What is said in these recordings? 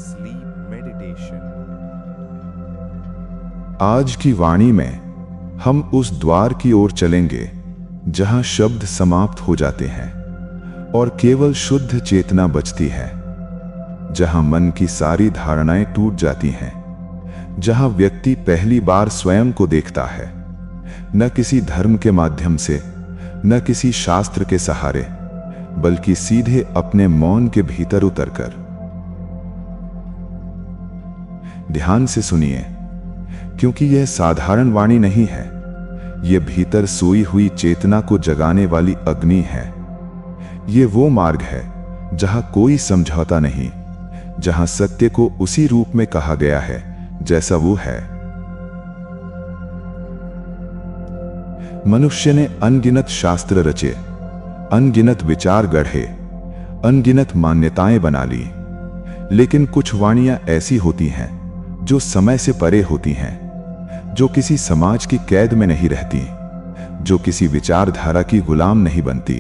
sleep meditation. आज की वाणी में हम उस द्वार की ओर चलेंगे जहां शब्द समाप्त हो जाते हैं और केवल शुद्ध चेतना बचती है, जहां मन की सारी धारणाएं टूट जाती हैं, जहां व्यक्ति पहली बार स्वयं को देखता है, न किसी धर्म के माध्यम से, न किसी शास्त्र के सहारे, बल्कि सीधे अपने मौन के भीतर उतरकर। ध्यान से सुनिए, क्योंकि यह साधारण वाणी नहीं है, यह भीतर सोई हुई चेतना को जगाने वाली अग्नि है। यह वो मार्ग है जहां कोई समझौता नहीं, जहां सत्य को उसी रूप में कहा गया है जैसा वो है। मनुष्य ने अनगिनत शास्त्र रचे, अनगिनत विचार गढ़े, अनगिनत मान्यताएं बना ली, लेकिन कुछ वाणियां ऐसी होती हैं जो समय से परे होती हैं, जो किसी समाज की कैद में नहीं रहती, जो किसी विचारधारा की गुलाम नहीं बनती।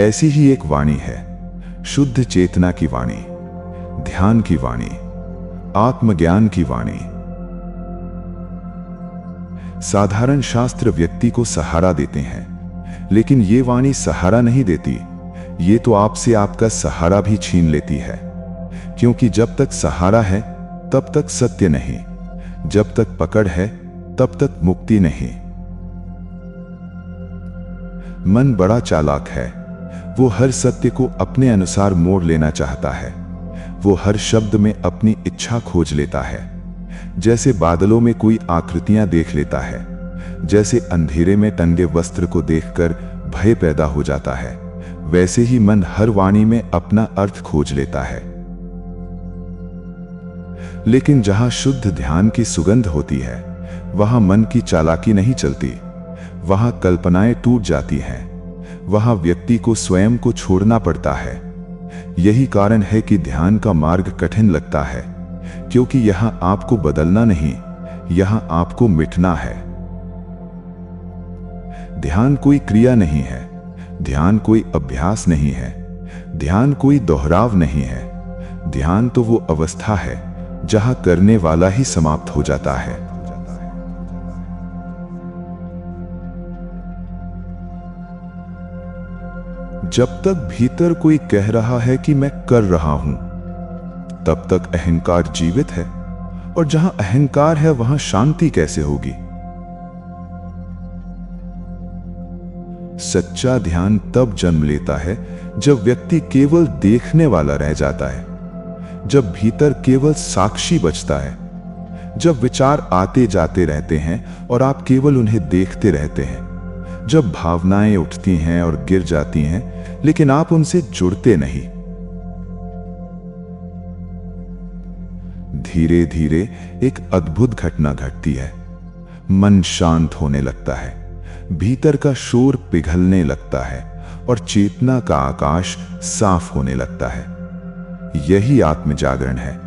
ऐसी ही एक वाणी है शुद्ध चेतना की वाणी, ध्यान की वाणी, आत्मज्ञान की वाणी। साधारण शास्त्र व्यक्ति को सहारा देते हैं, लेकिन ये वाणी सहारा नहीं देती, ये तो आपसे आपका सहारा भी छीन लेती है। क्योंकि जब तक सहारा है तब तक सत्य नहीं, जब तक पकड़ है तब तक मुक्ति नहीं। मन बड़ा चालाक है, वो हर सत्य को अपने अनुसार मोड़ लेना चाहता है। वो हर शब्द में अपनी इच्छा खोज लेता है, जैसे बादलों में कोई आकृतियां देख लेता है, जैसे अंधेरे में टंगे वस्त्र को देखकर भय पैदा हो जाता है, वैसे ही मन हर वाणी में अपना अर्थ खोज लेता है। लेकिन जहां शुद्ध ध्यान की सुगंध होती है, वहां मन की चालाकी नहीं चलती, वहां कल्पनाएं टूट जाती हैं, वहां व्यक्ति को स्वयं को छोड़ना पड़ता है। यही कारण है कि ध्यान का मार्ग कठिन लगता है, क्योंकि यहां आपको बदलना नहीं, यहां आपको मिटना है। ध्यान कोई क्रिया नहीं है, ध्यान कोई अभ्यास नहीं है, ध्यान कोई दोहराव नहीं है। ध्यान तो वो अवस्था है जहां करने वाला ही समाप्त हो जाता है। जब तक भीतर कोई कह रहा है कि मैं कर रहा हूं, तब तक अहंकार जीवित है, और जहां अहंकार है वहां शांति कैसे होगी? सच्चा ध्यान तब जन्म लेता है जब व्यक्ति केवल देखने वाला रह जाता है, जब भीतर केवल साक्षी बचता है, जब विचार आते जाते रहते हैं और आप केवल उन्हें देखते रहते हैं, जब भावनाएं उठती हैं और गिर जाती हैं, लेकिन आप उनसे जुड़ते नहीं। धीरे धीरे एक अद्भुत घटना घटती है। मन शांत होने लगता है, भीतर का शोर पिघलने लगता है और चेतना का आकाश साफ होने लगता है। यही आत्म जागरण है,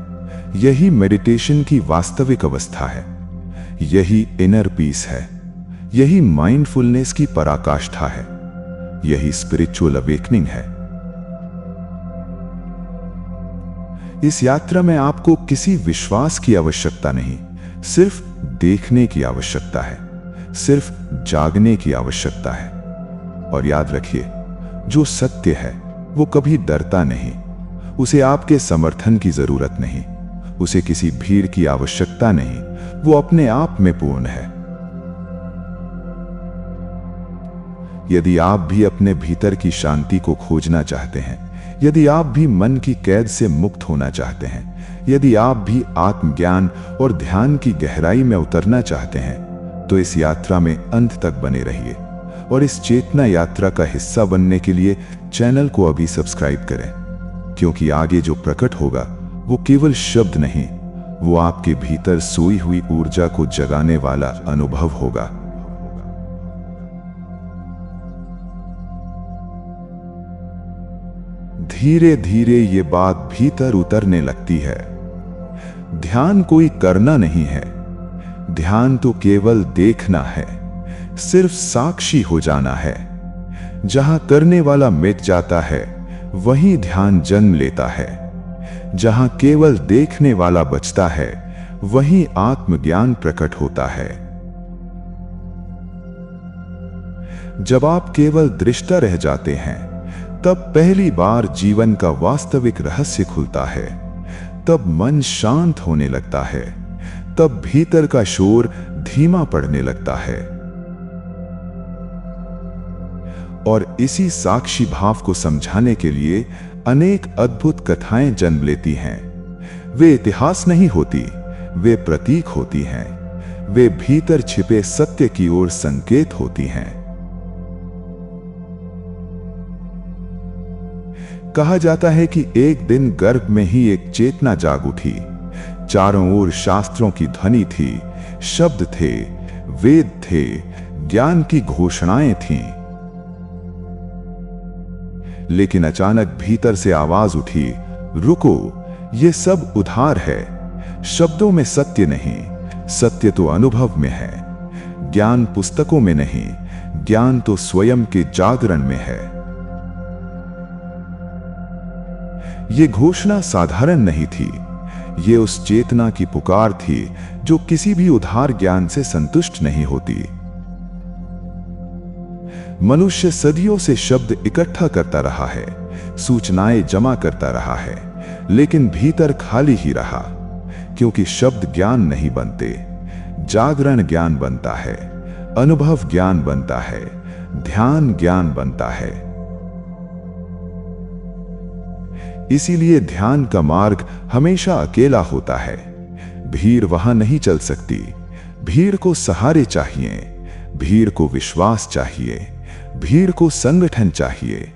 यही मेडिटेशन की वास्तविक अवस्था है, यही इनर पीस है, यही माइंडफुलनेस की पराकाष्ठा है, यही स्पिरिचुअल अवेकनिंग है। इस यात्रा में आपको किसी विश्वास की आवश्यकता नहीं, सिर्फ देखने की आवश्यकता है, सिर्फ जागने की आवश्यकता है। और याद रखिए, जो सत्य है वो कभी डरता नहीं, उसे आपके समर्थन की जरूरत नहीं, उसे किसी भीड़ की आवश्यकता नहीं, वो अपने आप में पूर्ण है। यदि आप भी अपने भीतर की शांति को खोजना चाहते हैं, यदि आप भी मन की कैद से मुक्त होना चाहते हैं, यदि आप भी आत्मज्ञान और ध्यान की गहराई में उतरना चाहते हैं, तो इस यात्रा में अंत तक बने रहिए। और इस चेतना यात्रा का हिस्सा बनने के लिए चैनल को अभी सब्सक्राइब करें, क्योंकि आगे जो प्रकट होगा वो केवल शब्द नहीं, वो आपके भीतर सोई हुई ऊर्जा को जगाने वाला अनुभव होगा। धीरे धीरे ये बात भीतर उतरने लगती है। ध्यान कोई करना नहीं है, ध्यान तो केवल देखना है, सिर्फ साक्षी हो जाना है। जहां करने वाला मिट जाता है वहीं ध्यान जन्म लेता है। जहां केवल देखने वाला बचता है, वहीं आत्मज्ञान प्रकट होता है। जब आप केवल दृष्टा रह जाते हैं, तब पहली बार जीवन का वास्तविक रहस्य खुलता है। तब मन शांत होने लगता है, तब भीतर का शोर धीमा पड़ने लगता है। और इसी साक्षी भाव को समझाने के लिए अनेक अद्भुत कथाएं जन्म लेती हैं। वे इतिहास नहीं होती, वे प्रतीक होती हैं। वे भीतर छिपे सत्य की ओर संकेत होती हैं। कहा जाता है कि एक दिन गर्भ में ही एक चेतना जाग उठी। चारों ओर शास्त्रों की ध्वनि थी, शब्द थे, वेद थे, ज्ञान की घोषणाएं थीं। लेकिन अचानक भीतर से आवाज उठी, रुको, ये सब उधार है। शब्दों में सत्य नहीं, सत्य तो अनुभव में है। ज्ञान पुस्तकों में नहीं, ज्ञान तो स्वयं के जागरण में है। ये घोषणा साधारण नहीं थी, ये उस चेतना की पुकार थी जो किसी भी उधार ज्ञान से संतुष्ट नहीं होती। मनुष्य सदियों से शब्द इकट्ठा करता रहा है, सूचनाएं जमा करता रहा है, लेकिन भीतर खाली ही रहा। क्योंकि शब्द ज्ञान नहीं बनते, जागरण ज्ञान बनता है, अनुभव ज्ञान बनता है, ध्यान ज्ञान बनता है। इसीलिए ध्यान का मार्ग हमेशा अकेला होता है। भीड़ वहां नहीं चल सकती। भीड़ को सहारे चाहिए, भीड़ को विश्वास चाहिए, भीड़ को संगठन चाहिए।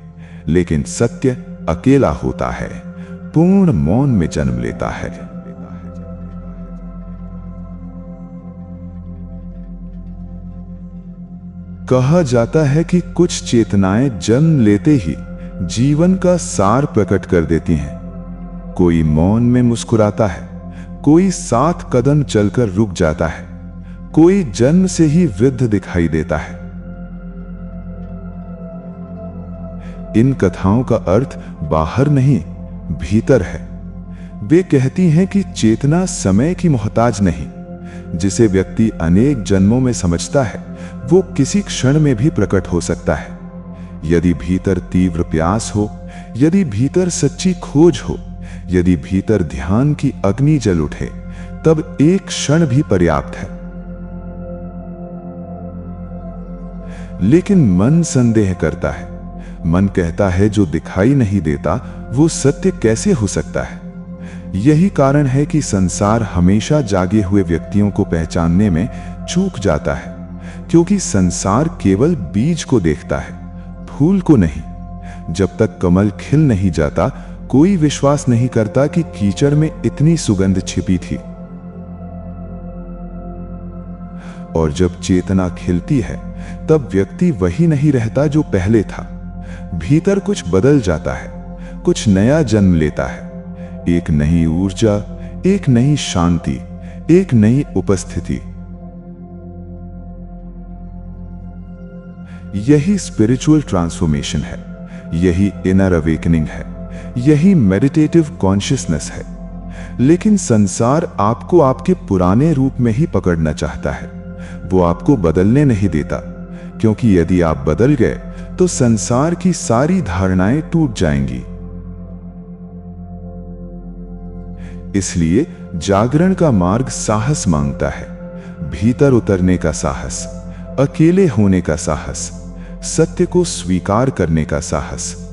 लेकिन सत्य अकेला होता है, पूर्ण मौन में जन्म लेता है। कहा जाता है कि कुछ चेतनाएं जन्म लेते ही जीवन का सार प्रकट कर देती हैं। कोई मौन में मुस्कुराता है, कोई 7 कदम चलकर रुक जाता है, कोई जन्म से ही वृद्ध दिखाई देता है। इन कथाओं का अर्थ बाहर नहीं, भीतर है। वे कहती हैं कि चेतना समय की मोहताज नहीं। जिसे व्यक्ति अनेक जन्मों में समझता है, वो किसी क्षण में भी प्रकट हो सकता है। यदि भीतर तीव्र प्यास हो, यदि भीतर सच्ची खोज हो, यदि भीतर ध्यान की अग्नि जल उठे, तब एक क्षण भी पर्याप्त है। लेकिन मन संदेह करता है। मन कहता है जो दिखाई नहीं देता वो सत्य कैसे हो सकता है। यही कारण है कि संसार हमेशा जागे हुए व्यक्तियों को पहचानने में चूक जाता है, क्योंकि संसार केवल बीज को देखता है, फूल को नहीं। जब तक कमल खिल नहीं जाता, कोई विश्वास नहीं करता कि कीचड़ में इतनी सुगंध छिपी थी। और जब चेतना खिलती है, तब व्यक्ति वही नहीं रहता जो पहले था। भीतर कुछ बदल जाता है, कुछ नया जन्म लेता है। एक नई ऊर्जा, एक नई शांति, एक नई उपस्थिति। यही स्पिरिचुअल ट्रांसफॉर्मेशन है, यही इनर अवेकनिंग है, यही मेडिटेटिव कॉन्शियसनेस है। लेकिन संसार आपको आपके पुराने रूप में ही पकड़ना चाहता है। वो आपको बदलने नहीं देता, क्योंकि यदि आप बदल गए तो संसार की सारी धारणाएं टूट जाएंगी। इसलिए जागरण का मार्ग साहस मांगता है। भीतर उतरने का साहस, अकेले होने का साहस, सत्य को स्वीकार करने का साहस।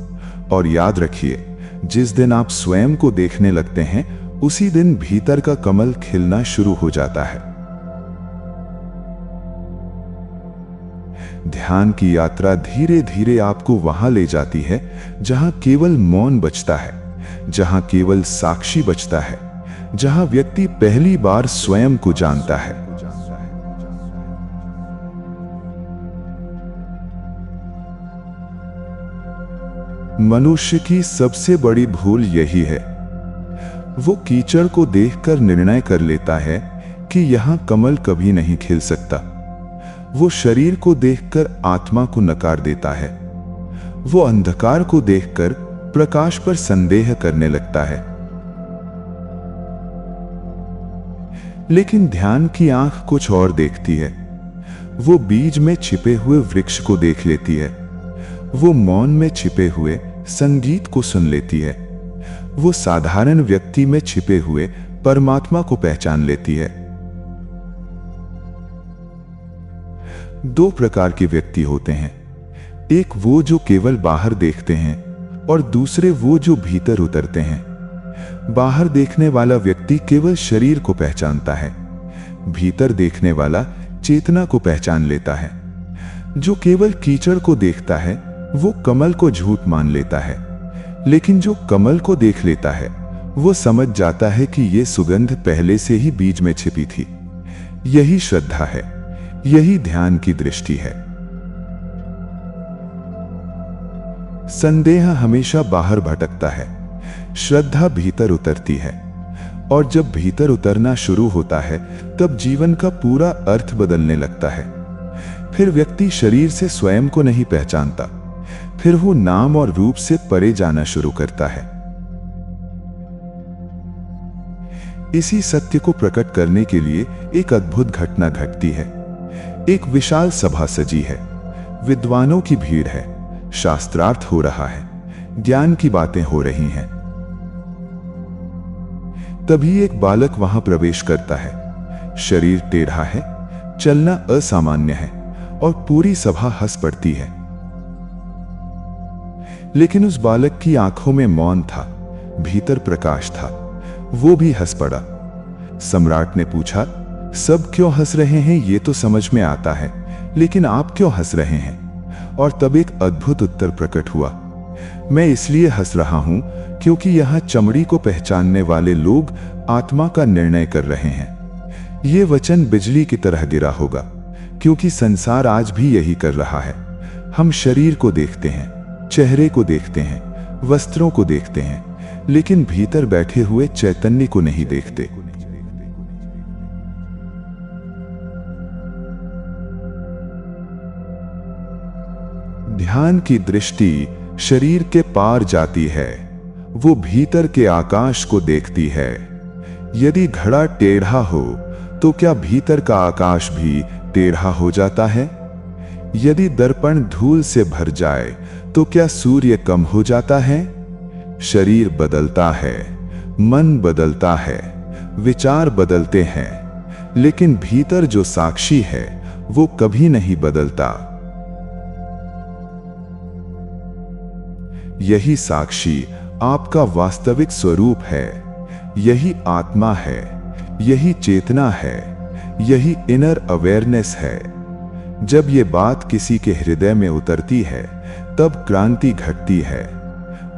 और याद रखिए, जिस दिन आप स्वयं को देखने लगते हैं, उसी दिन भीतर का कमल खिलना शुरू हो जाता है। ध्यान की यात्रा धीरे धीरे आपको वहां ले जाती है जहां केवल मौन बचता है, जहां केवल साक्षी बचता है, जहां व्यक्ति पहली बार स्वयं को जानता है। मनुष्य की सबसे बड़ी भूल यही है। वो कीचड़ को देखकर निर्णय कर लेता है कि यहां कमल कभी नहीं खिल सकता। वो शरीर को देखकर आत्मा को नकार देता है। वो अंधकार को देखकर प्रकाश पर संदेह करने लगता है। लेकिन ध्यान की आंख कुछ और देखती है। वो बीज में छिपे हुए वृक्ष को देख लेती है। वो मौन में छिपे हुए संगीत को सुन लेती है। वो साधारण व्यक्ति में छिपे हुए परमात्मा को पहचान लेती है। दो प्रकार के व्यक्ति होते हैं, एक वो जो केवल बाहर देखते हैं और दूसरे वो जो भीतर उतरते हैं। बाहर देखने वाला व्यक्ति केवल शरीर को पहचानता है, भीतर देखने वाला चेतना को पहचान लेता है। जो केवल कीचड़ को देखता है वो कमल को झूठ मान लेता है, लेकिन जो कमल को देख लेता है वो समझ जाता है कि ये सुगंध पहले से ही बीज में छिपी थी। यही श्रद्धा है, यही ध्यान की दृष्टि है। संदेह हमेशा बाहर भटकता है, श्रद्धा भीतर उतरती है, और जब भीतर उतरना शुरू होता है तब जीवन का पूरा अर्थ बदलने लगता है। फिर व्यक्ति शरीर से स्वयं को नहीं पहचानता, फिर वो नाम और रूप से परे जाना शुरू करता है। इसी सत्य को प्रकट करने के लिए एक अद्भुत घटना घटती है। एक विशाल सभा सजी है, विद्वानों की भीड़ है, शास्त्रार्थ हो रहा है, ज्ञान की बातें हो रही हैं। तभी एक बालक वहां प्रवेश करता है। शरीर टेढ़ा है, चलना असामान्य है और पूरी सभा हंस पड़ती है। लेकिन उस बालक की आंखों में मौन था, भीतर प्रकाश था। वो भी हंस पड़ा। सम्राट ने पूछा, सब क्यों हंस रहे हैं ये तो समझ में आता है, लेकिन आप क्यों हंस रहे हैं? और तब एक अद्भुत उत्तर प्रकट हुआ, मैं इसलिए हंस रहा हूं क्योंकि यहां चमड़ी को पहचानने वाले लोग आत्मा का निर्णय कर रहे हैं। ये वचन बिजली की तरह गिरा होगा, क्योंकि संसार आज भी यही कर रहा है। हम शरीर को देखते हैं, चेहरे को देखते हैं, वस्त्रों को देखते हैं, लेकिन भीतर बैठे हुए चैतन्य को नहीं देखते। ध्यान की दृष्टि शरीर के पार जाती है, वो भीतर के आकाश को देखती है। यदि घड़ा टेढ़ा हो तो क्या भीतर का आकाश भी टेढ़ा हो जाता है? यदि दर्पण धूल से भर जाए तो क्या सूर्य कम हो जाता है? शरीर बदलता है, मन बदलता है, विचार बदलते हैं, लेकिन भीतर जो साक्षी है वो कभी नहीं बदलता। यही साक्षी आपका वास्तविक स्वरूप है, यही आत्मा है, यही चेतना है, यही इनर अवेयरनेस है। जब ये बात किसी के हृदय में उतरती है तब क्रांति घटती है।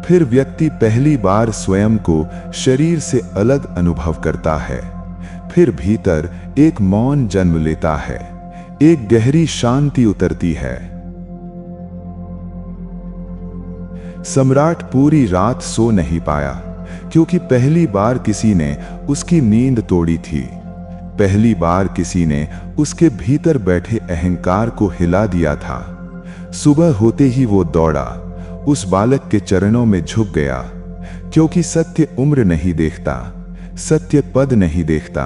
फिर व्यक्ति पहली बार स्वयं को शरीर से अलग अनुभव करता है। फिर भीतर एक मौन जन्म लेता है, एक गहरी शांति उतरती है। सम्राट पूरी रात सो नहीं पाया, क्योंकि पहली बार किसी ने उसकी नींद तोड़ी थी। पहली बार किसी ने उसके भीतर बैठे अहंकार को हिला दिया था। सुबह होते ही वो दौड़ा, उस बालक के चरणों में झुक गया, क्योंकि सत्य उम्र नहीं देखता, सत्य पद नहीं देखता,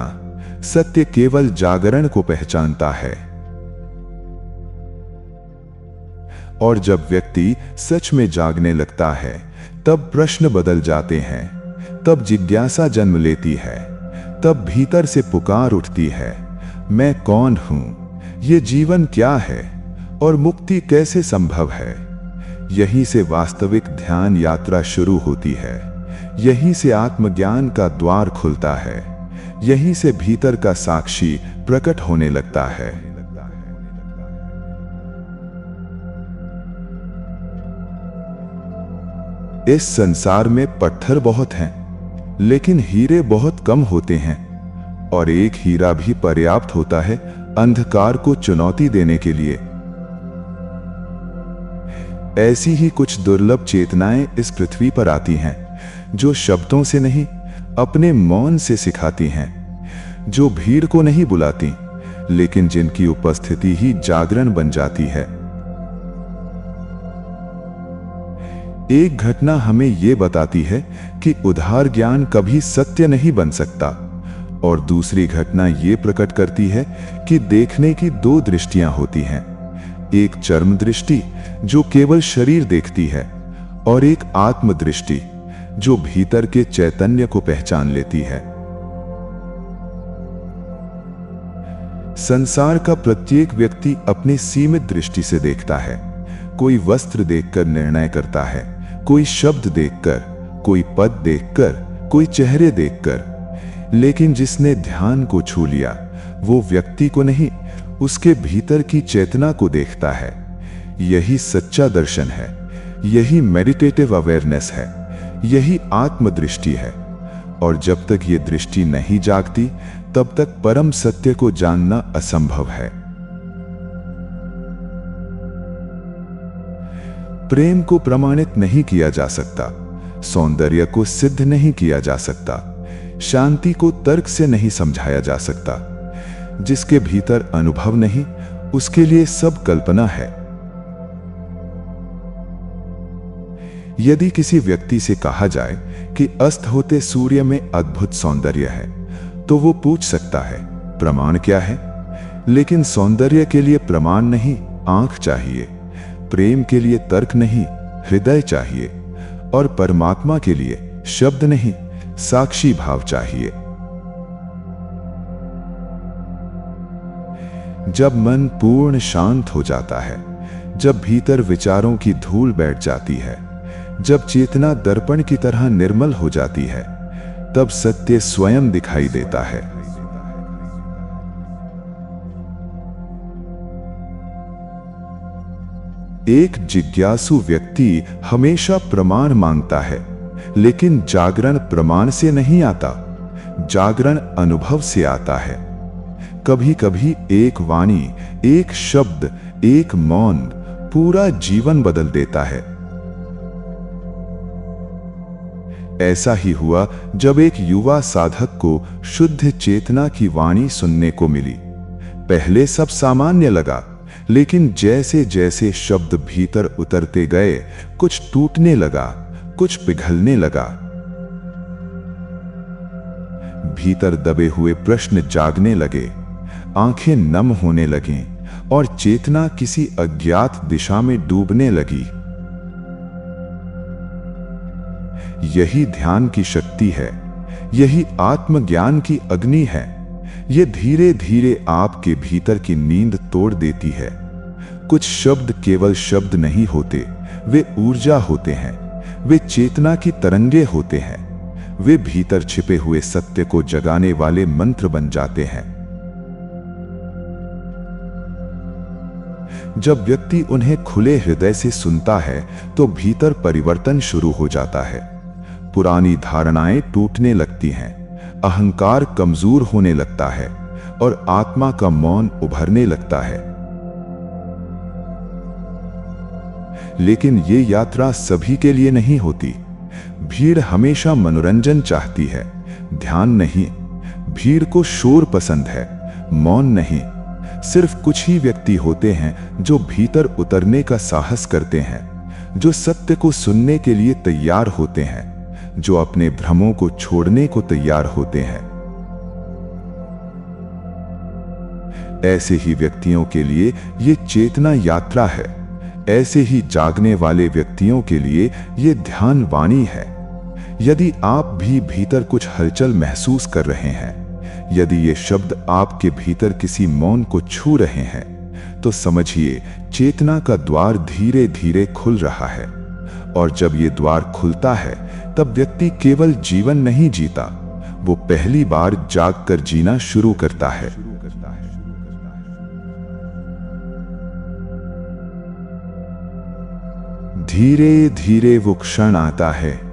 सत्य केवल जागरण को पहचानता है। और जब व्यक्ति सच में जागने लगता है तब प्रश्न बदल जाते हैं, तब जिज्ञासा जन्म लेती है, तब भीतर से पुकार उठती है, मैं कौन हूं, ये जीवन क्या है और मुक्ति कैसे संभव है। यहीं से वास्तविक ध्यान यात्रा शुरू होती है, यहीं से आत्मज्ञान का द्वार खुलता है, यहीं से भीतर का साक्षी प्रकट होने लगता है। इस संसार में पत्थर बहुत हैं, लेकिन हीरे बहुत कम होते हैं, और एक हीरा भी पर्याप्त होता है अंधकार को चुनौती देने के लिए। ऐसी ही कुछ दुर्लभ चेतनाएं इस पृथ्वी पर आती हैं, जो शब्दों से नहीं अपने मौन से सिखाती हैं, जो भीड़ को नहीं बुलाती, लेकिन जिनकी उपस्थिति ही जागरण बन जाती है। एक घटना हमें यह बताती है कि उधार ज्ञान कभी सत्य नहीं बन सकता, और दूसरी घटना ये प्रकट करती है कि देखने की दो दृष्टियां होती हैं, एक चर्म दृष्टि जो केवल शरीर देखती है, और एक आत्म दृष्टि जो भीतर के चैतन्य को पहचान लेती है। संसार का प्रत्येक व्यक्ति अपनी सीमित दृष्टि से देखता है। कोई वस्त्र देखकर निर्णय करता है, कोई शब्द देखकर, कोई पद देखकर, कोई चेहरे देखकर। लेकिन जिसने ध्यान को छू लिया वो व्यक्ति को नहीं, उसके भीतर की चेतना को देखता है। यही सच्चा दर्शन है, यही मेडिटेटिव अवेयरनेस है, यही आत्मदृष्टि है। और जब तक ये दृष्टि नहीं जागती तब तक परम सत्य को जानना असंभव है। प्रेम को प्रमाणित नहीं किया जा सकता, सौंदर्य को सिद्ध नहीं किया जा सकता, शांति को तर्क से नहीं समझाया जा सकता। जिसके भीतर अनुभव नहीं, उसके लिए सब कल्पना है। यदि किसी व्यक्ति से कहा जाए कि अस्त होते सूर्य में अद्भुत सौंदर्य है, तो वो पूछ सकता है प्रमाण क्या है। लेकिन सौंदर्य के लिए प्रमाण नहीं, आंख चाहिए। प्रेम के लिए तर्क नहीं, हृदय चाहिए। और परमात्मा के लिए शब्द नहीं, साक्षी भाव चाहिए। जब मन पूर्ण शांत हो जाता है, जब भीतर विचारों की धूल बैठ जाती है, जब चेतना दर्पण की तरह निर्मल हो जाती है, तब सत्य स्वयं दिखाई देता है। एक जिज्ञासु व्यक्ति हमेशा प्रमाण मांगता है, लेकिन जागरण प्रमाण से नहीं आता, जागरण अनुभव से आता है। कभी कभी एक वाणी, एक शब्द, एक मौन पूरा जीवन बदल देता है। ऐसा ही हुआ जब एक युवा साधक को शुद्ध चेतना की वाणी सुनने को मिली। पहले सब सामान्य लगा, लेकिन जैसे जैसे शब्द भीतर उतरते गए, कुछ टूटने लगा, कुछ पिघलने लगा। भीतर दबे हुए प्रश्न जागने लगे, आंखें नम होने लगीं और चेतना किसी अज्ञात दिशा में डूबने लगी। यही ध्यान की शक्ति है, यही आत्मज्ञान की अग्नि है। ये धीरे धीरे आपके भीतर की नींद तोड़ देती है। कुछ शब्द केवल शब्द नहीं होते, वे ऊर्जा होते हैं, वे चेतना की तरंगे होते हैं, वे भीतर छिपे हुए सत्य को जगाने वाले मंत्र बन जाते हैं। जब व्यक्ति उन्हें खुले हृदय से सुनता है तो भीतर परिवर्तन शुरू हो जाता है। पुरानी धारणाएं टूटने लगती हैं, अहंकार कमजोर होने लगता है और आत्मा का मौन उभरने लगता है। लेकिन ये यात्रा सभी के लिए नहीं होती। भीड़ हमेशा मनोरंजन चाहती है, ध्यान नहीं। भीड़ को शोर पसंद है, मौन नहीं। सिर्फ कुछ ही व्यक्ति होते हैं जो भीतर उतरने का साहस करते हैं, जो सत्य को सुनने के लिए तैयार होते हैं, जो अपने भ्रमों को छोड़ने को तैयार होते हैं। ऐसे ही व्यक्तियों के लिए ये चेतना यात्रा है। ऐसे ही जागने वाले व्यक्तियों के लिए ये ध्यान वाणी है। यदि आप भी भीतर कुछ हलचल महसूस कर रहे हैं, यदि ये शब्द आपके भीतर किसी मौन को छू रहे हैं, तो समझिए चेतना का द्वार धीरे धीरे खुल रहा है। और जब ये द्वार खुलता है, तब व्यक्ति केवल जीवन नहीं जीता, वो पहली बार जागकर जीना शुरू करता है। धीरे धीरे वो क्षण आता है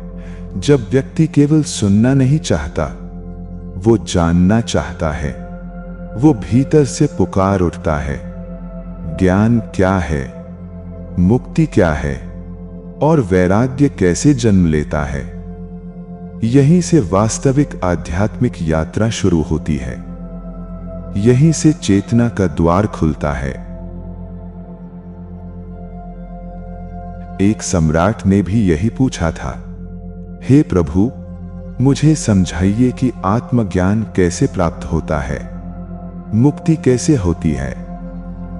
जब व्यक्ति केवल सुनना नहीं चाहता, वो जानना चाहता है। वो भीतर से पुकार उठता है, ज्ञान क्या है, मुक्ति क्या है और वैराग्य कैसे जन्म लेता है। यहीं से वास्तविक आध्यात्मिक यात्रा शुरू होती है। यहीं से चेतना का द्वार खुलता है। एक सम्राट ने भी यही पूछा था, हे प्रभु, मुझे समझाइए कि आत्मज्ञान कैसे प्राप्त होता है, मुक्ति कैसे होती है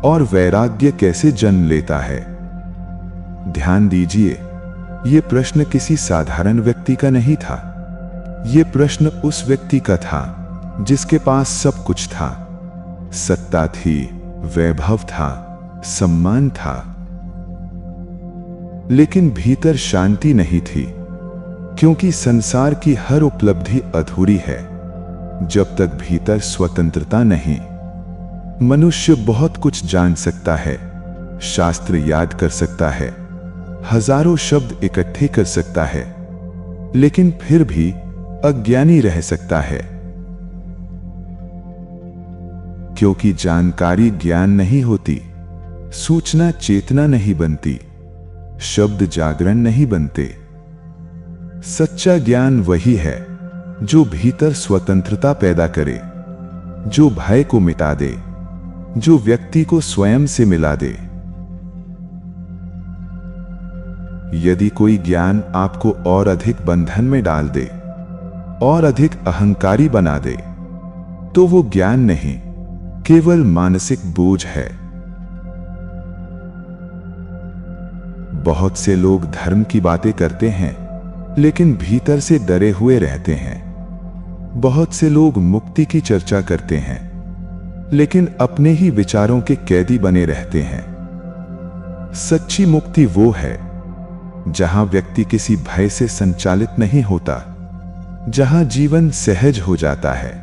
और वैराग्य कैसे जन्म लेता है। ध्यान दीजिए, ये प्रश्न किसी साधारण व्यक्ति का नहीं था। ये प्रश्न उस व्यक्ति का था जिसके पास सब कुछ था, सत्ता थी, वैभव था, सम्मान था, लेकिन भीतर शांति नहीं थी, क्योंकि संसार की हर उपलब्धि अधूरी है जब तक भीतर स्वतंत्रता नहीं। मनुष्य बहुत कुछ जान सकता है, शास्त्र याद कर सकता है, हजारों शब्द इकट्ठे कर सकता है, लेकिन फिर भी अज्ञानी रह सकता है, क्योंकि जानकारी ज्ञान नहीं होती, सूचना चेतना नहीं बनती, शब्द जागरण नहीं बनते। सच्चा ज्ञान वही है जो भीतर स्वतंत्रता पैदा करे, जो भय को मिटा दे, जो व्यक्ति को स्वयं से मिला दे। यदि कोई ज्ञान आपको और अधिक बंधन में डाल दे, और अधिक अहंकारी बना दे, तो वो ज्ञान नहीं, केवल मानसिक बोझ है। बहुत से लोग धर्म की बातें करते हैं, लेकिन भीतर से डरे हुए रहते हैं। बहुत से लोग मुक्ति की चर्चा करते हैं, लेकिन अपने ही विचारों के कैदी बने रहते हैं। सच्ची मुक्ति वो है जहां व्यक्ति किसी भय से संचालित नहीं होता, जहां जीवन सहज हो जाता है,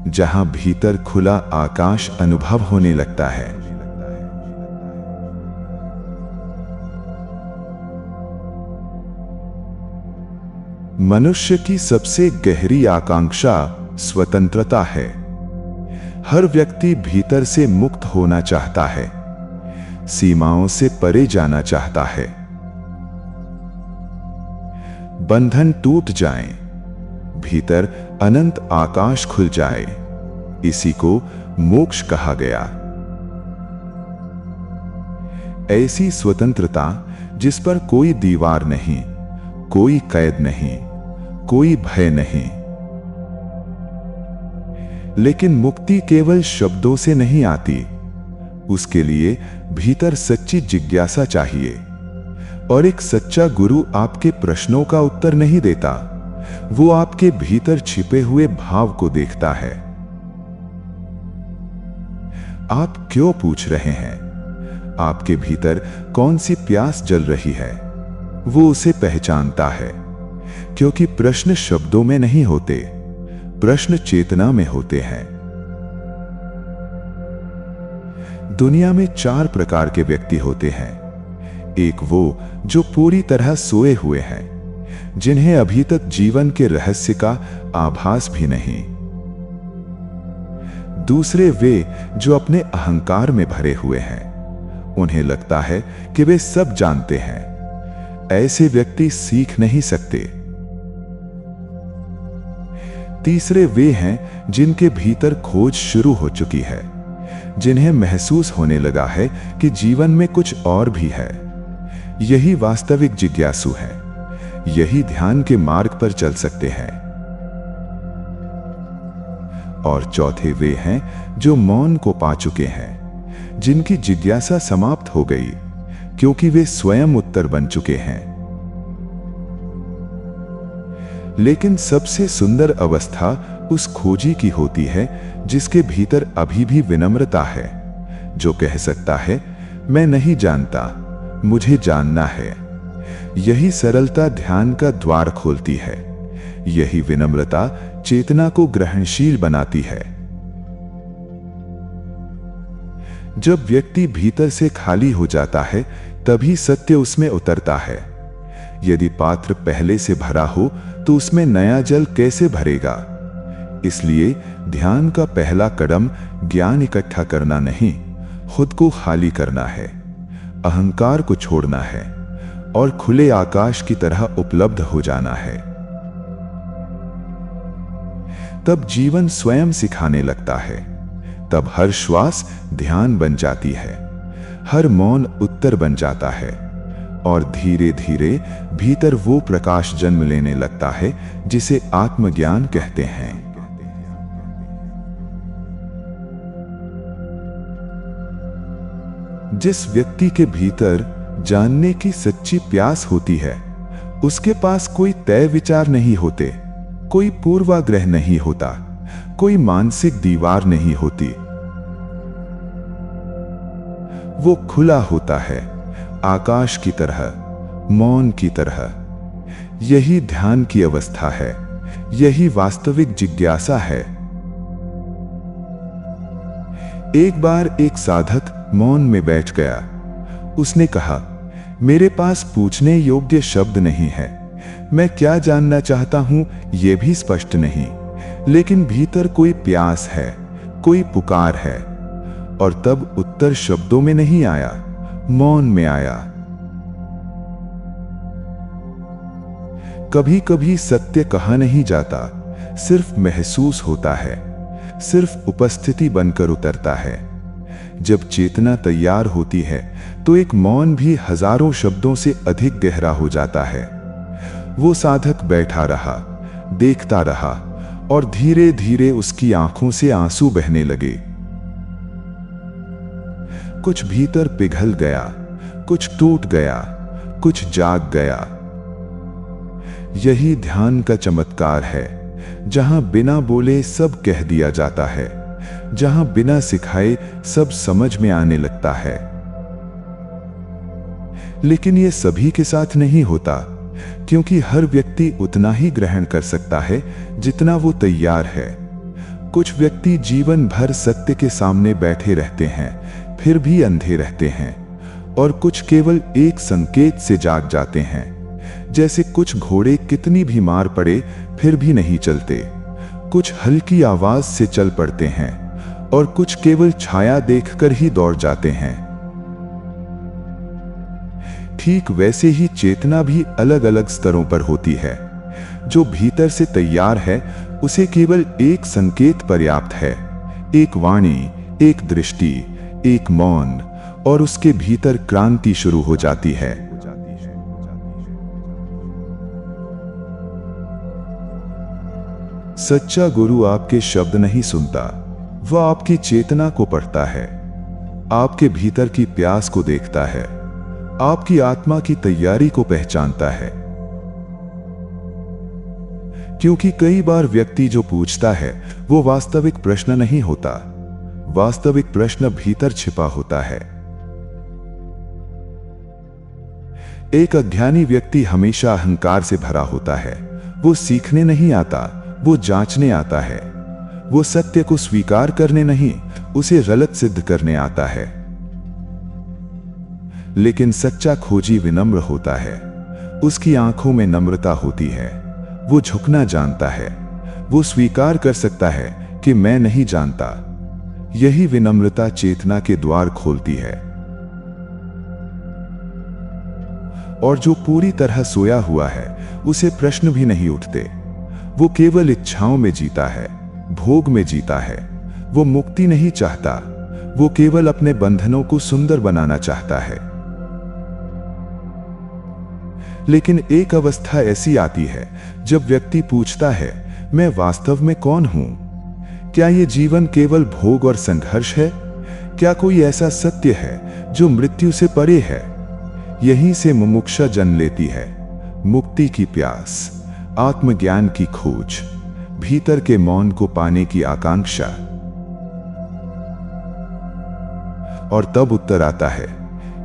जहां भीतर खुला आकाश अनुभव होने लगता है। मनुष्य की सबसे गहरी आकांक्षा स्वतंत्रता है। हर व्यक्ति भीतर से मुक्त होना चाहता है, सीमाओं से परे जाना चाहता है। बंधन टूट जाएं, भीतर अनंत आकाश खुल जाए, इसी को मोक्ष कहा गया। ऐसी स्वतंत्रता जिस पर कोई दीवार नहीं, कोई कैद नहीं, कोई भय नहीं। लेकिन मुक्ति केवल शब्दों से नहीं आती, उसके लिए भीतर सच्ची जिज्ञासा चाहिए। और एक सच्चा गुरु आपके प्रश्नों का उत्तर नहीं देता, वो आपके भीतर छिपे हुए भाव को देखता है। आप क्यों पूछ रहे हैं? आपके भीतर कौन सी प्यास जल रही है, वो उसे पहचानता है। क्योंकि प्रश्न शब्दों में नहीं होते, प्रश्न चेतना में होते हैं। दुनिया में 4 प्रकार के व्यक्ति होते हैं। एक वो जो पूरी तरह सोए हुए हैं, जिन्हें अभी तक जीवन के रहस्य का आभास भी नहीं। दूसरे वे जो अपने अहंकार में भरे हुए हैं, उन्हें लगता है कि वे सब जानते हैं। ऐसे व्यक्ति सीख नहीं सकते। तीसरे वे हैं जिनके भीतर खोज शुरू हो चुकी है, जिन्हें महसूस होने लगा है कि जीवन में कुछ और भी है। यही वास्तविक जिज्ञासु है, यही ध्यान के मार्ग पर चल सकते हैं। और चौथे वे हैं जो मौन को पा चुके हैं, जिनकी जिज्ञासा समाप्त हो गई, क्योंकि वे स्वयं उत्तर बन चुके हैं। लेकिन सबसे सुंदर अवस्था उस खोजी की होती है जिसके भीतर अभी भी विनम्रता है, जो कह सकता है, मैं नहीं जानता, मुझे जानना है। यही सरलता ध्यान का द्वार खोलती है। यही विनम्रता चेतना को ग्रहणशील बनाती है। जब व्यक्ति भीतर से खाली हो जाता है, तभी सत्य उसमें उतरता है। यदि पात्र पहले से भरा हो तो उसमें नया जल कैसे भरेगा? इसलिए ध्यान का पहला कदम ज्ञान इकट्ठा करना नहीं, खुद को खाली करना है, अहंकार को छोड़ना है और खुले आकाश की तरह उपलब्ध हो जाना है। तब जीवन स्वयं सिखाने लगता है। तब हर श्वास ध्यान बन जाती है, हर मौन उत्तर बन जाता है और धीरे धीरे भीतर वो प्रकाश जन्म लेने लगता है जिसे आत्मज्ञान कहते हैं। जिस व्यक्ति के भीतर जानने की सच्ची प्यास होती है, उसके पास कोई तय विचार नहीं होते, कोई पूर्वाग्रह नहीं होता, कोई मानसिक दीवार नहीं होती। वो खुला होता है, आकाश की तरह, मौन की तरह। यही ध्यान की अवस्था है, यही वास्तविक जिज्ञासा है। एक बार एक साधक मौन में बैठ गया। उसने कहा, मेरे पास पूछने योग्य शब्द नहीं है, मैं क्या जानना चाहता हूं यह भी स्पष्ट नहीं, लेकिन भीतर कोई प्यास है, कोई पुकार है। और तब उत्तर शब्दों में नहीं आया, मौन में आया। कभी कभी सत्य कहा नहीं जाता, सिर्फ महसूस होता है, सिर्फ उपस्थिति बनकर उतरता है। जब चेतना तैयार होती है तो एक मौन भी हजारों शब्दों से अधिक गहरा हो जाता है। वो साधक बैठा रहा, देखता रहा, और धीरे धीरे उसकी आंखों से आंसू बहने लगे। कुछ भीतर पिघल गया, कुछ टूट गया, कुछ जाग गया। यही ध्यान का चमत्कार है, जहां बिना बोले सब कह दिया जाता है, जहां बिना सिखाए सब समझ में आने लगता है। लेकिन यह सभी के साथ नहीं होता, क्योंकि हर व्यक्ति उतना ही ग्रहण कर सकता है जितना वो तैयार है। कुछ व्यक्ति जीवन भर सत्य के सामने बैठे रहते हैं, फिर भी अंधे रहते हैं, और कुछ केवल एक संकेत से जाग जाते हैं। जैसे कुछ घोड़े कितनी भी मार पड़े फिर भी नहीं चलते, कुछ हल्की आवाज से चल पड़ते हैं, और कुछ केवल छाया देखकर ही दौड़ जाते हैं। ठीक वैसे ही चेतना भी अलग अलग स्तरों पर होती है। जो भीतर से तैयार है उसे केवल एक संकेत पर्याप्त है, एक वाणी, एक दृष्टि, एक मौन, और उसके भीतर क्रांति शुरू हो जाती है। सच्चा गुरु आपके शब्द नहीं सुनता, वह आपकी चेतना को पढ़ता है, आपके भीतर की प्यास को देखता है, आपकी आत्मा की तैयारी को पहचानता है। क्योंकि कई बार व्यक्ति जो पूछता है वो वास्तविक प्रश्न नहीं होता, वास्तविक प्रश्न भीतर छिपा होता है। एक अज्ञानी व्यक्ति हमेशा अहंकार से भरा होता है। वो सीखने नहीं आता, वो जांचने आता है। वो सत्य को स्वीकार करने नहीं, उसे गलत सिद्ध करने आता है। लेकिन सच्चा खोजी विनम्र होता है, उसकी आंखों में नम्रता होती है। वो झुकना जानता है, वो स्वीकार कर सकता है कि मैं नहीं जानता। यही विनम्रता चेतना के द्वार खोलती है। और जो पूरी तरह सोया हुआ है उसे प्रश्न भी नहीं उठते। वो केवल इच्छाओं में जीता है, भोग में जीता है। वो मुक्ति नहीं चाहता, वो केवल अपने बंधनों को सुंदर बनाना चाहता है। लेकिन एक अवस्था ऐसी आती है जब व्यक्ति पूछता है, मैं वास्तव में कौन हूं? क्या ये जीवन केवल भोग और संघर्ष है? क्या कोई ऐसा सत्य है जो मृत्यु से परे है? यहीं से मुमुक्षा जन्म लेती है, मुक्ति की प्यास, आत्मज्ञान की खोज, भीतर के मौन को पाने की आकांक्षा। और तब उत्तर आता है,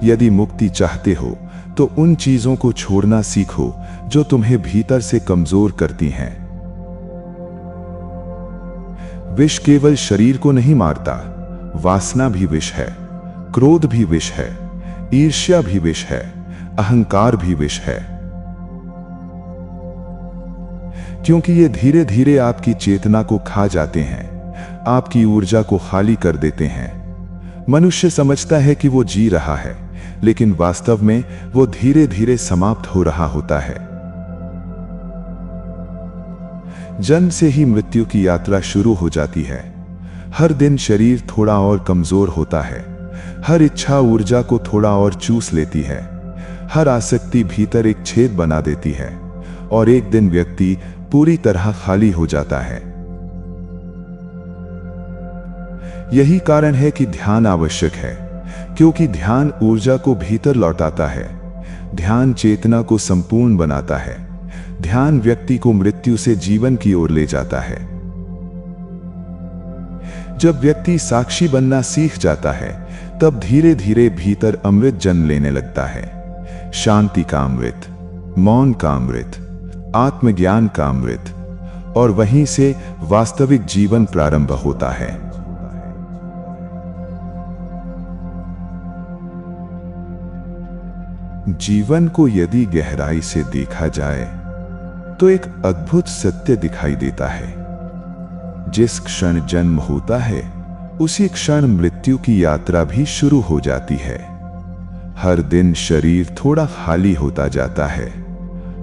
यदि मुक्ति चाहते हो तो उन चीजों को छोड़ना सीखो जो तुम्हें भीतर से कमजोर करती हैं। विष केवल शरीर को नहीं मारता, वासना भी विष है, क्रोध भी विष है, ईर्ष्या भी विष है, अहंकार भी विष है। क्योंकि ये धीरे धीरे आपकी चेतना को खा जाते हैं, आपकी ऊर्जा को खाली कर देते हैं। मनुष्य समझता है कि वो जी रहा है, लेकिन वास्तव में वो धीरे धीरे समाप्त हो रहा होता है। जन्म से ही मृत्यु की यात्रा शुरू हो जाती है। हर दिन शरीर थोड़ा और कमजोर होता है, हर इच्छा ऊर्जा को थोड़ा और चूस लेती है, हर आसक्ति भीतर एक छेद बना देती है और एक दिन व्यक्ति पूरी तरह खाली हो जाता है। यही कारण है कि ध्यान आवश्यक है, क्योंकि ध्यान ऊर्जा को भीतर लौटाता है। ध्यान चेतना को संपूर्ण बनाता है। ध्यान व्यक्ति को मृत्यु से जीवन की ओर ले जाता है। जब व्यक्ति साक्षी बनना सीख जाता है, तब धीरे धीरे भीतर अमृत जन्म लेने लगता है। शांति का अमृत, मौन का अमृत, आत्मज्ञान का अमृत, और वहीं से वास्तविक जीवन प्रारंभ होता है। जीवन को यदि गहराई से देखा जाए तो एक अद्भुत सत्य दिखाई देता है। जिस क्षण जन्म होता है, उसी क्षण मृत्यु की यात्रा भी शुरू हो जाती है। हर दिन शरीर थोड़ा खाली होता जाता है।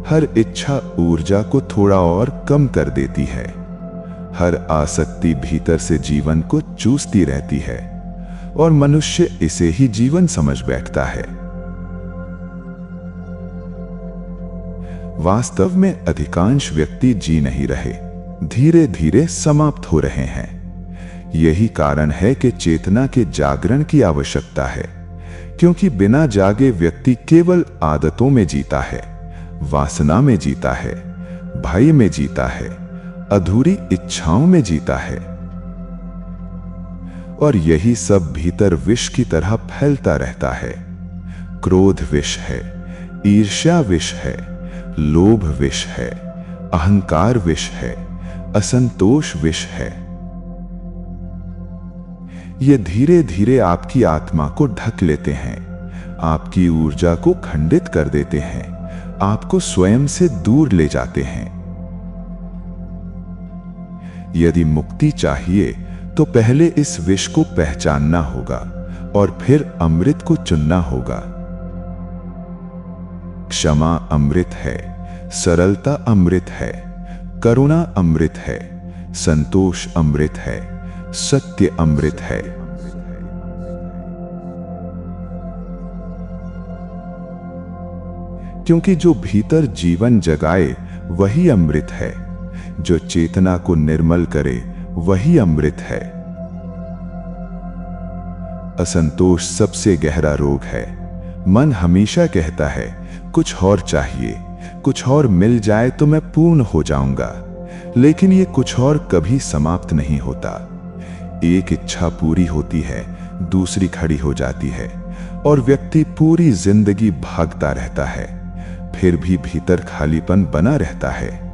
हर इच्छा ऊर्जा को थोड़ा और कम कर देती है। हर आसक्ति भीतर से जीवन को चूसती रहती है और मनुष्य इसे ही जीवन समझ बैठता है। वास्तव में अधिकांश व्यक्ति जी नहीं रहे, धीरे धीरे समाप्त हो रहे हैं। यही कारण है कि चेतना के जागरण की आवश्यकता है, क्योंकि बिना जागे व्यक्ति केवल आदतों में जीता है, वासना में जीता है, भय में जीता है, अधूरी इच्छाओं में जीता है। और यही सब भीतर विष की तरह फैलता रहता है। क्रोध विष है, ईर्ष्या विष है, लोभ विष है, अहंकार विष है, असंतोष विष है। ये धीरे धीरे आपकी आत्मा को ढक लेते हैं, आपकी ऊर्जा को खंडित कर देते हैं, आपको स्वयं से दूर ले जाते हैं। यदि मुक्ति चाहिए तो पहले इस विष को पहचानना होगा और फिर अमृत को चुनना होगा। क्षमा अमृत है, सरलता अमृत है, करुणा अमृत है, संतोष अमृत है, सत्य अमृत है। क्योंकि जो भीतर जीवन जगाए वही अमृत है, जो चेतना को निर्मल करे वही अमृत है। असंतोष सबसे गहरा रोग है। मन हमेशा कहता है कुछ और चाहिए, कुछ और मिल जाए तो मैं पूर्ण हो जाऊंगा, लेकिन ये कुछ और कभी समाप्त नहीं होता। एक इच्छा पूरी होती है, दूसरी खड़ी हो जाती है और व्यक्ति पूरी जिंदगी भागता रहता है, फिर भी भीतर खालीपन बना रहता है।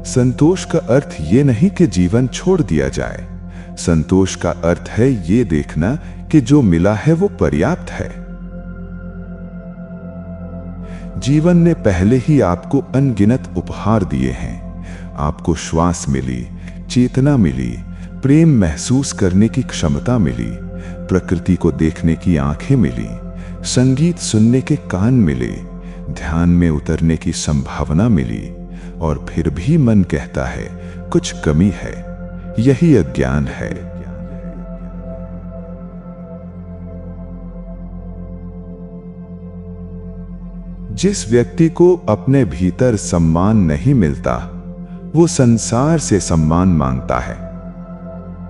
संतोष का अर्थ ये नहीं कि जीवन छोड़ दिया जाए। संतोष का अर्थ है ये देखना कि जो मिला है वो पर्याप्त है। जीवन ने पहले ही आपको अनगिनत उपहार दिए हैं। आपको श्वास मिली, चेतना मिली, प्रेम महसूस करने की क्षमता मिली, प्रकृति को देखने की आंखें मिली, संगीत सुनने के कान मिले, ध्यान में उतरने की संभावना मिली, और फिर भी मन कहता है कुछ कमी है। यही अज्ञान है। जिस व्यक्ति को अपने भीतर सम्मान नहीं मिलता, वो संसार से सम्मान मांगता है।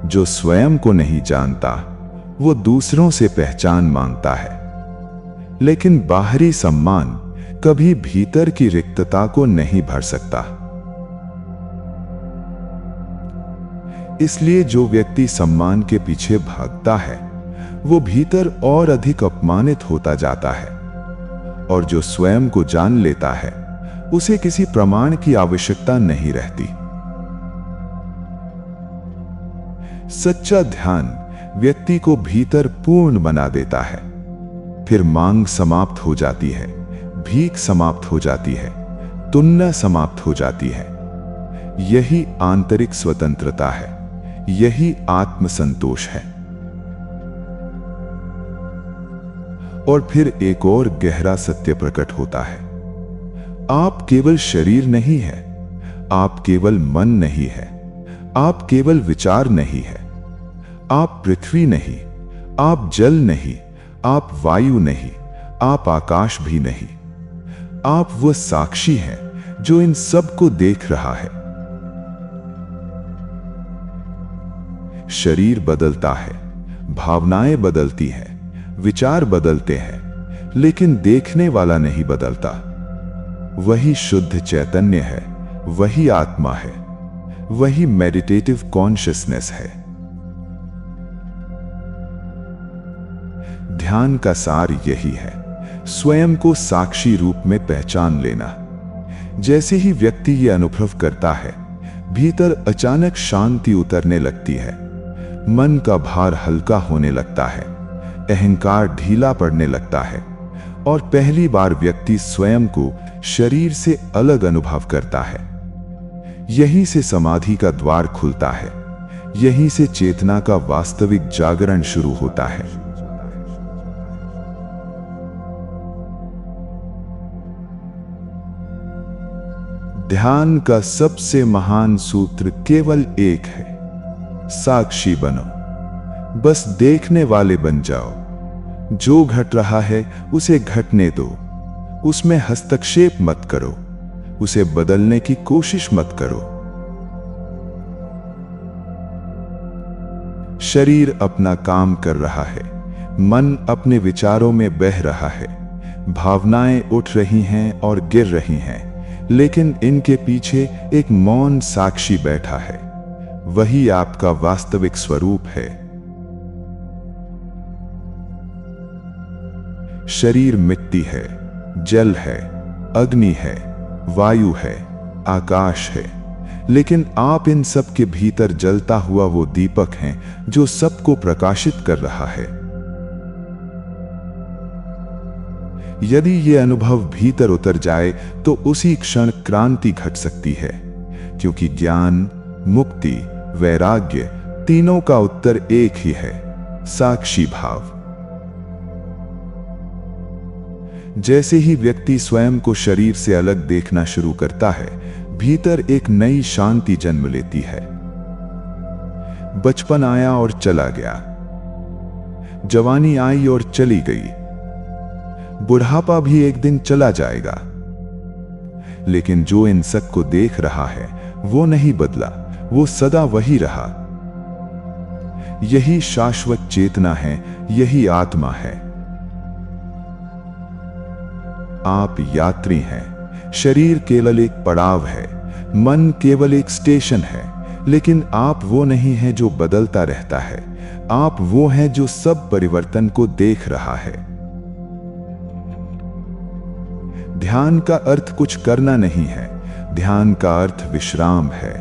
जो स्वयं को नहीं जानता, वो दूसरों से पहचान मांगता है। लेकिन बाहरी सम्मान कभी भीतर की रिक्तता को नहीं भर सकता। इसलिए जो व्यक्ति सम्मान के पीछे भागता है, वो भीतर और अधिक अपमानित होता जाता है। और जो स्वयं को जान लेता है, उसे किसी प्रमाण की आवश्यकता नहीं रहती। सच्चा ध्यान व्यक्ति को भीतर पूर्ण बना देता है। फिर मांग समाप्त हो जाती है, भीख समाप्त हो जाती है, तुलना समाप्त हो जाती है। यही आंतरिक स्वतंत्रता है, यही आत्मसंतोष है। और फिर एक और गहरा सत्य प्रकट होता है। आप केवल शरीर नहीं है, आप केवल मन नहीं है, आप केवल विचार नहीं है, आप पृथ्वी नहीं, आप जल नहीं, आप वायु नहीं, आप आकाश भी नहीं। आप वह साक्षी हैं जो इन सब को देख रहा है। शरीर बदलता है, भावनाएं बदलती हैं, विचार बदलते हैं, लेकिन देखने वाला नहीं बदलता। वही शुद्ध चैतन्य है, वही आत्मा है, वही मेडिटेटिव कॉन्शियसनेस है। ध्यान का सार यही है, स्वयं को साक्षी रूप में पहचान लेना। जैसे ही व्यक्ति ये अनुभव करता है, भीतर अचानक शांति उतरने लगती है, मन का भार हल्का होने लगता है, अहंकार ढीला पड़ने लगता है और पहली बार व्यक्ति स्वयं को शरीर से अलग अनुभव करता है। यहीं से समाधि का द्वार खुलता है, यहीं से चेतना का वास्तविक जागरण शुरू होता है। ध्यान का सबसे महान सूत्र केवल एक है, साक्षी बनो। बस देखने वाले बन जाओ। जो घट रहा है उसे घटने दो, उसमें हस्तक्षेप मत करो, उसे बदलने की कोशिश मत करो। शरीर अपना काम कर रहा है, मन अपने विचारों में बह रहा है, भावनाएं उठ रही हैं और गिर रही हैं, लेकिन इनके पीछे एक मौन साक्षी बैठा है। वही आपका वास्तविक स्वरूप है। शरीर मिट्टी है, जल है, अग्नि है, वायु है, आकाश है, लेकिन आप इन सब के भीतर जलता हुआ वो दीपक हैं जो सबको प्रकाशित कर रहा है। यदि ये अनुभव भीतर उतर जाए तो उसी क्षण क्रांति घट सकती है, क्योंकि ज्ञान, मुक्ति, वैराग्य तीनों का उत्तर एक ही है, साक्षी भाव। जैसे ही व्यक्ति स्वयं को शरीर से अलग देखना शुरू करता है, भीतर एक नई शांति जन्म लेती है। बचपन आया और चला गया, जवानी आई और चली गई, बुढ़ापा भी एक दिन चला जाएगा, लेकिन जो इन सब को देख रहा है वो नहीं बदला, वो सदा वही रहा। यही शाश्वत चेतना है, यही आत्मा है। आप यात्री हैं, शरीर केवल एक पड़ाव है, मन केवल एक स्टेशन है, लेकिन आप वो नहीं हैं जो बदलता रहता है, आप वो हैं जो सब परिवर्तन को देख रहा है। ध्यान का अर्थ कुछ करना नहीं है, ध्यान का अर्थ विश्राम है।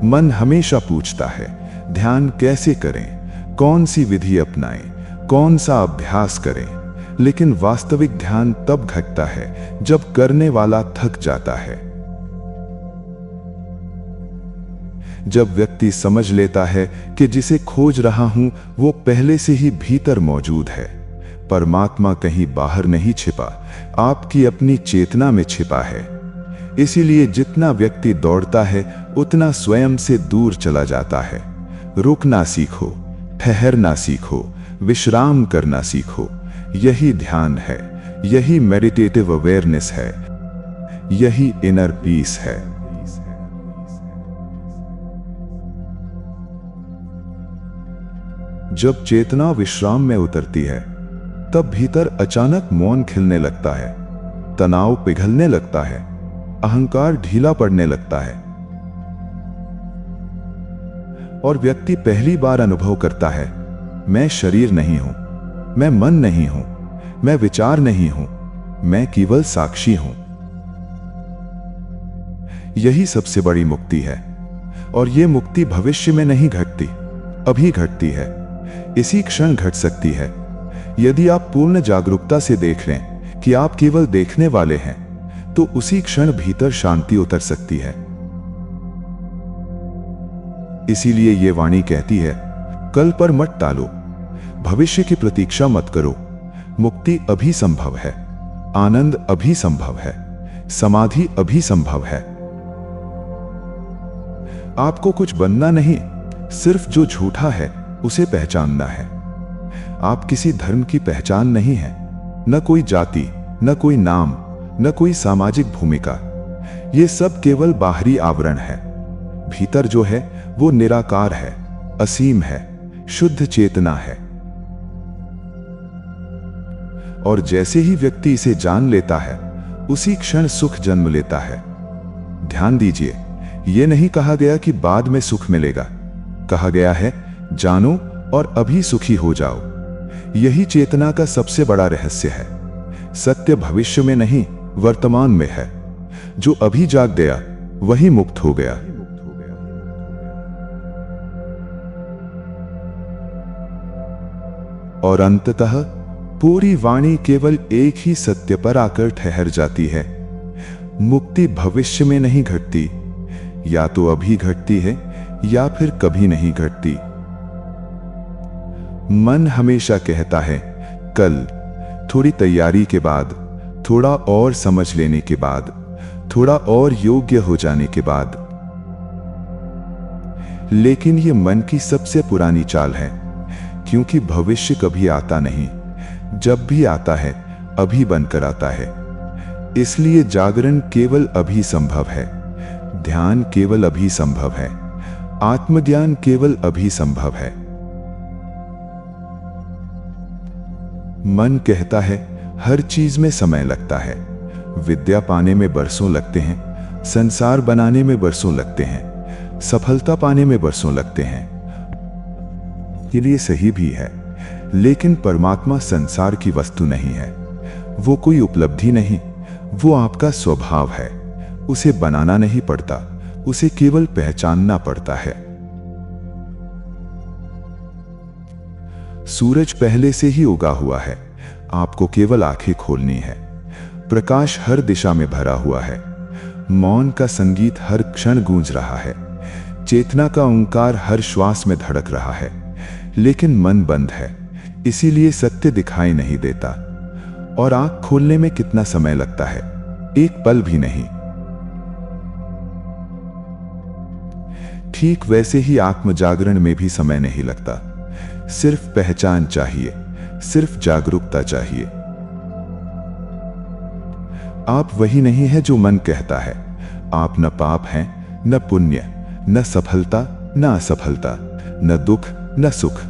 मन हमेशा पूछता है, ध्यान कैसे करें, कौन सी विधि अपनाएं, कौन सा अभ्यास करें, लेकिन वास्तविक ध्यान तब घटता है जब करने वाला थक जाता है। जब व्यक्ति समझ लेता है कि जिसे खोज रहा हूं वो पहले से ही भीतर मौजूद है। परमात्मा कहीं बाहर नहीं छिपा, आपकी अपनी चेतना में छिपा है। इसीलिए जितना व्यक्ति दौड़ता है उतना स्वयं से दूर चला जाता है। रुकना सीखो, ठहरना सीखो, विश्राम करना सीखो। यही ध्यान है, यही मेडिटेटिव अवेयरनेस है, यही इनर पीस है। जब चेतना विश्राम में उतरती है तब भीतर अचानक मौन खिलने लगता है, तनाव पिघलने लगता है, अहंकार ढीला पड़ने लगता है और व्यक्ति पहली बार अनुभव करता है, मैं शरीर नहीं हूं, मैं मन नहीं हूं, मैं विचार नहीं हूं, मैं केवल साक्षी हूं। यही सबसे बड़ी मुक्ति है और यह मुक्ति भविष्य में नहीं घटती, अभी घटती है, इसी क्षण घट सकती है। यदि आप पूर्ण जागरूकता से देख लें कि आप केवल देखने वाले हैं, तो उसी क्षण भीतर शांति उतर सकती है। इसीलिए ये वाणी कहती है, कल पर मत टालो, भविष्य की प्रतीक्षा मत करो। मुक्ति अभी संभव है, आनंद अभी संभव है, समाधि अभी संभव है। आपको कुछ बनना नहीं, सिर्फ जो झूठा है उसे पहचानना है। आप किसी धर्म की पहचान नहीं हैं, न कोई जाति, न कोई नाम, न कोई सामाजिक भूमिका। ये सब केवल बाहरी आवरण है। भीतर जो है वो निराकार है, असीम है, शुद्ध चेतना है। और जैसे ही व्यक्ति इसे जान लेता है, उसी क्षण सुख जन्म लेता है। ध्यान दीजिए, यह नहीं कहा गया कि बाद में सुख मिलेगा। कहा गया है जानो और अभी सुखी हो जाओ। यही चेतना का सबसे बड़ा रहस्य है। सत्य भविष्य में नहीं, वर्तमान में है। जो अभी जाग गया वही मुक्त हो गया। और अंततः पूरी वाणी केवल एक ही सत्य पर आकर ठहर जाती है। मुक्ति भविष्य में नहीं घटती, या तो अभी घटती है या फिर कभी नहीं घटती। मन हमेशा कहता है कल, थोड़ी तैयारी के बाद, थोड़ा और समझ लेने के बाद, थोड़ा और योग्य हो जाने के बाद। लेकिन यह मन की सबसे पुरानी चाल है, क्योंकि भविष्य कभी आता नहीं। जब भी आता है अभी बनकर आता है। इसलिए जागरण केवल अभी संभव है, ध्यान केवल अभी संभव है, आत्मज्ञान केवल अभी संभव है। मन कहता है हर चीज में समय लगता है। विद्या पाने में बरसों लगते हैं, संसार बनाने में बरसों लगते हैं, सफलता पाने में बरसों लगते हैं। ये लिए सही भी है, लेकिन परमात्मा संसार की वस्तु नहीं है। वो कोई उपलब्धि नहीं, वो आपका स्वभाव है। उसे बनाना नहीं पड़ता, उसे केवल पहचानना पड़ता है। सूरज पहले से ही उगा हुआ है, आपको केवल आंखें खोलनी है। प्रकाश हर दिशा में भरा हुआ है। मौन का संगीत हर क्षण गूंज रहा है। चेतना का ओंकार हर श्वास में धड़क रहा है। लेकिन मन बंद है, इसीलिए सत्य दिखाई नहीं देता। और आंख खोलने में कितना समय लगता है? एक पल भी नहीं। ठीक वैसे ही आत्म जागरण में भी समय नहीं लगता। सिर्फ पहचान चाहिए, सिर्फ जागरूकता चाहिए। आप वही नहीं है जो मन कहता है। आप न पाप हैं, न पुण्य, न सफलता, न असफलता, न दुख, न सुख।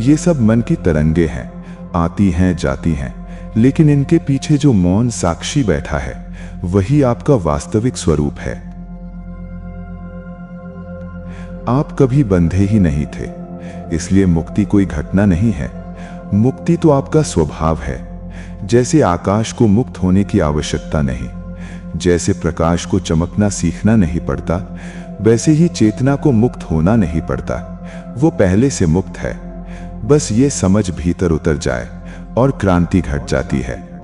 ये सब मन की तरंगे हैं, आती हैं, जाती हैं, लेकिन इनके पीछे जो मौन साक्षी बैठा है, वही आपका वास्तविक स्वरूप है। आप कभी बंधे ही नहीं थे, इसलिए मुक्ति कोई घटना नहीं है। मुक्ति तो आपका स्वभाव है। जैसे आकाश को मुक्त होने की आवश्यकता नहीं, जैसे प्रकाश को चमकना सीखना नहीं पड़ता, वैसे ही चेतना को मुक्त होना नहीं पड़ता। वो पहले से मुक्त है। बस ये समझ भीतर उतर जाए और क्रांति घट जाती है।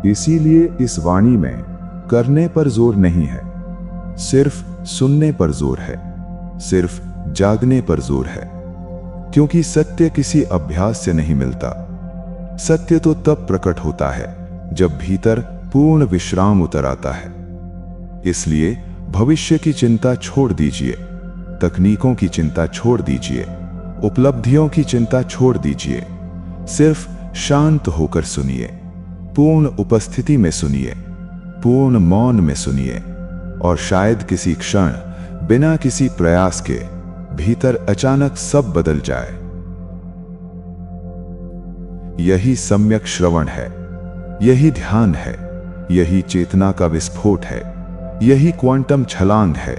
इसीलिए इस वाणी में करने पर जोर नहीं है, सिर्फ सुनने पर जोर है, सिर्फ जागने पर जोर है। क्योंकि सत्य किसी अभ्यास से नहीं मिलता। सत्य तो तब प्रकट होता है जब भीतर पूर्ण विश्राम उतर आता है। इसलिए भविष्य की चिंता छोड़ दीजिए, तकनीकों की चिंता छोड़ दीजिए, उपलब्धियों की चिंता छोड़ दीजिए। सिर्फ शांत होकर सुनिए, पूर्ण उपस्थिति में सुनिए, पूर्ण मौन में सुनिए, और शायद किसी क्षण बिना किसी प्रयास के भीतर अचानक सब बदल जाए। यही सम्यक श्रवण है, यही ध्यान है, यही चेतना का विस्फोट है, यही क्वांटम छलांग है।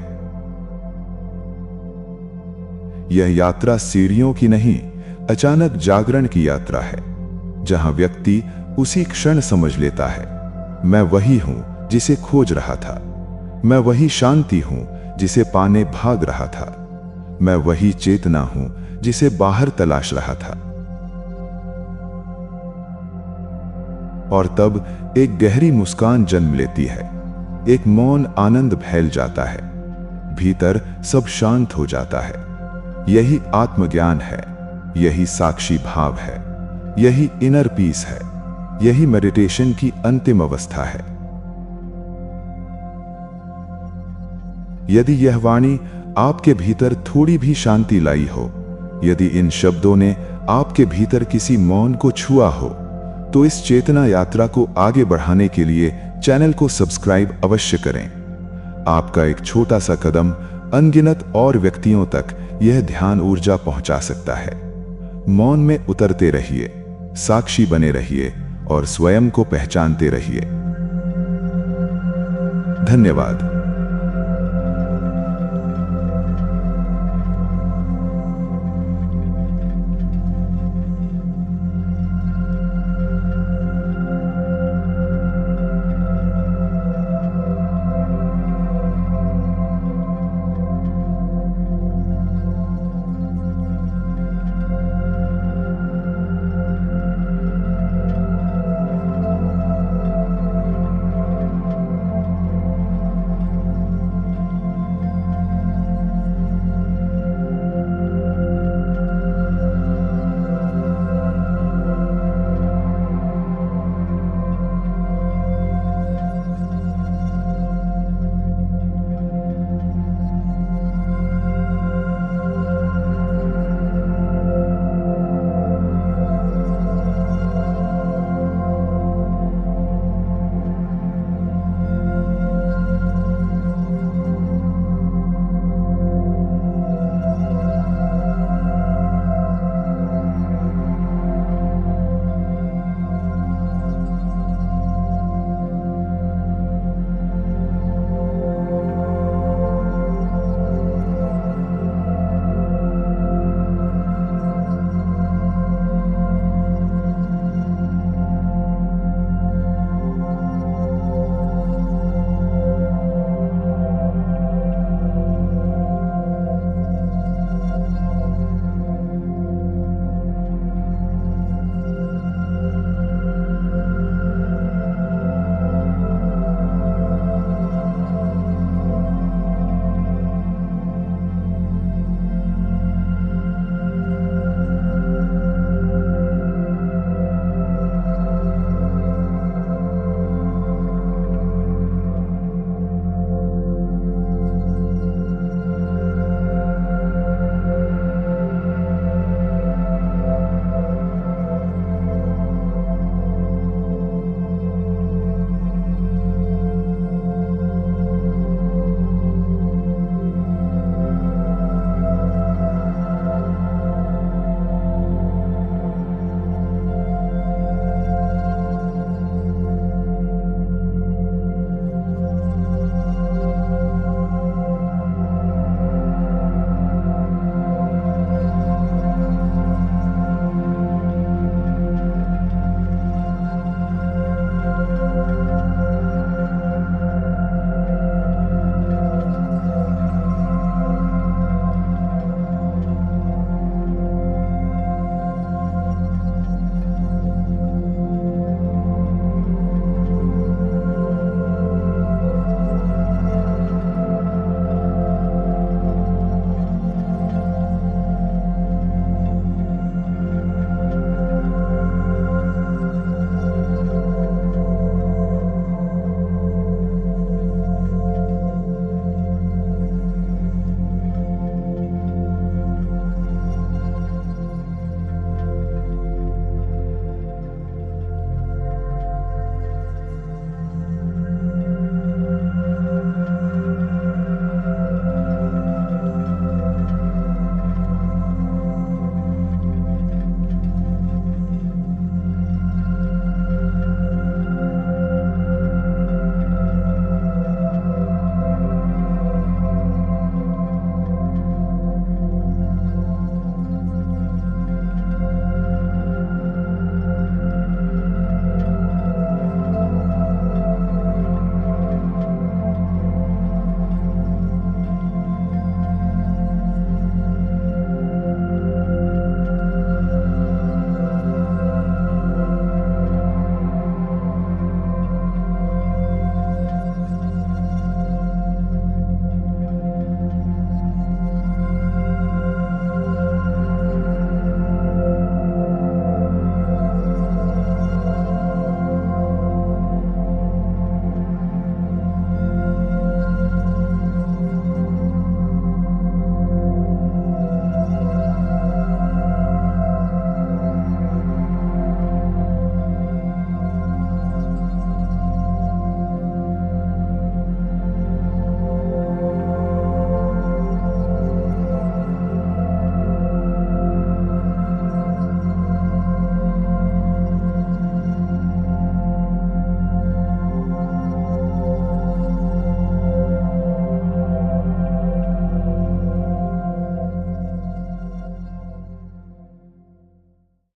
यह यात्रा सीढ़ियों की नहीं, अचानक जागरण की यात्रा है, जहां व्यक्ति उसी क्षण समझ लेता है, मैं वही हूं जिसे खोज रहा था, मैं वही शांति हूं जिसे पाने भाग रहा था, मैं वही चेतना हूं जिसे बाहर तलाश रहा था। और तब एक गहरी मुस्कान जन्म लेती है, एक मौन आनंद फैल जाता है, भीतर सब शांत हो जाता है। यही आत्मज्ञान है, यही साक्षी भाव है, यही इनर पीस है, यही मेडिटेशन की अंतिम अवस्था है। यदि यह वाणी आपके भीतर थोड़ी भी शांति लाई हो, यदि इन शब्दों ने आपके भीतर किसी मौन को छुआ हो, तो इस चेतना यात्रा को आगे बढ़ाने के लिए चैनल को सब्सक्राइब अवश्य करें। आपका एक छोटा सा कदम अनगिनत और व्यक्तियों तक यह ध्यान ऊर्जा पहुंचा सकता है। मौन में उतरते रहिए, साक्षी बने रहिए और स्वयं को पहचानते रहिए। धन्यवाद।